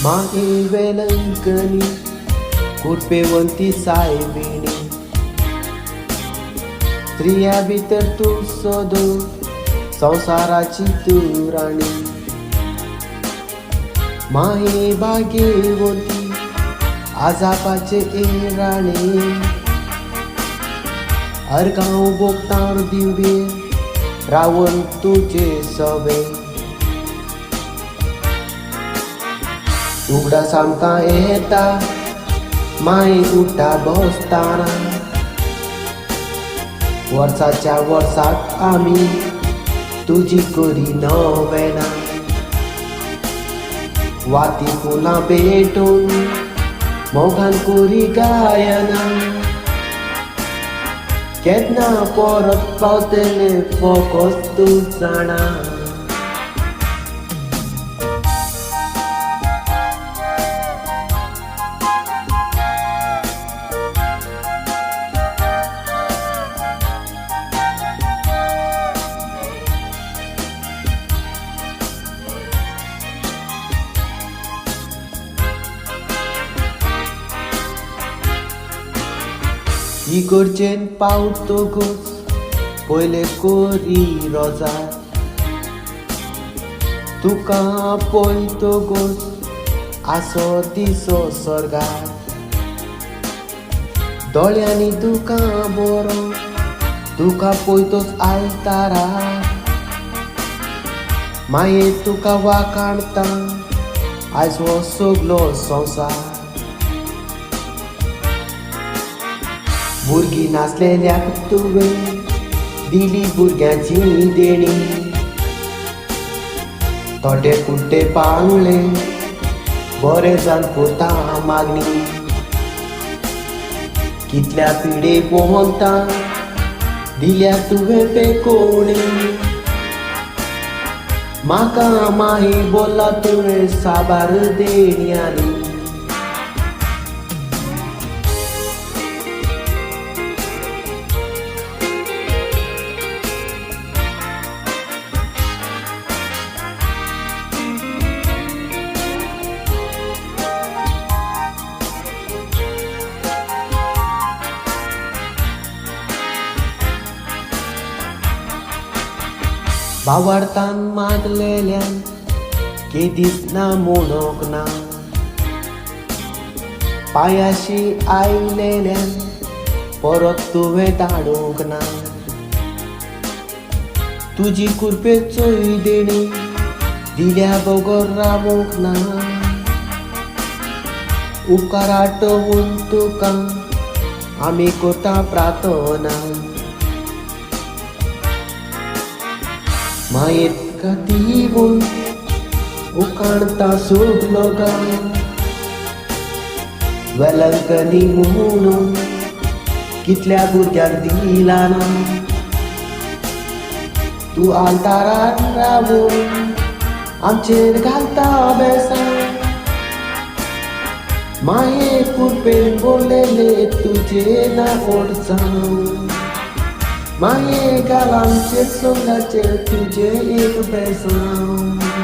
मागे वेलंकनी कुरपेवंती सायबिणी स्त्रिया भितर तू सोदो संसाराची तू राणी माहे भाग्यवंती आजापाचे ए राणी अर्गांव बोगतार दिवे रावण तुझे सवे उगडा सामका येता माई उठा बसताना वर्षाच्या वर्षात आम्ही तुझी करी नवेना वाती पुन्हा भेटून मोगान करी गायना केन्ना परत पावतले फकत तू जाणा इकडचेन पावतो गोस पयले कोरी रोजार तुका पळयतो गोस आसो दिसो सर्गार दोळ्यांनी तुका बरो तुका पळयतोच आयतारा माये तुका वाकाणता आयज हो सगलो संवसार भुरगीं नासलेल्याक तुवें दिली भुरग्याची देणी तोटे कुट्टे पांगले बरें जावन करता मागणी कितल्या पिढे पोहंता दिल्या तुवें पेकोवणी म्हाका माही बोला तुवें साबार देणयांनी भावार्थान मागलेल्यान केदीच ना म्हणोक ना पायाशी आयलेल्यान परत तुवें धाडूंक ना तुजी कुरपेचोय देणी दिल्या बगर रावूंक ना उपकार आठवून तुका आमी करता प्रार्थना मायेत खातीर उकाणता सगलो गांव वेलंकनी म्हणून कितल्या भुरग्याक दिला ना तू आंतरान रावून आमचेर घालता बेसान माये कुरपेन बोललेले तुझे ना ओड जावन माये गालांचेर सोंगाचेर तुझे एक बेसान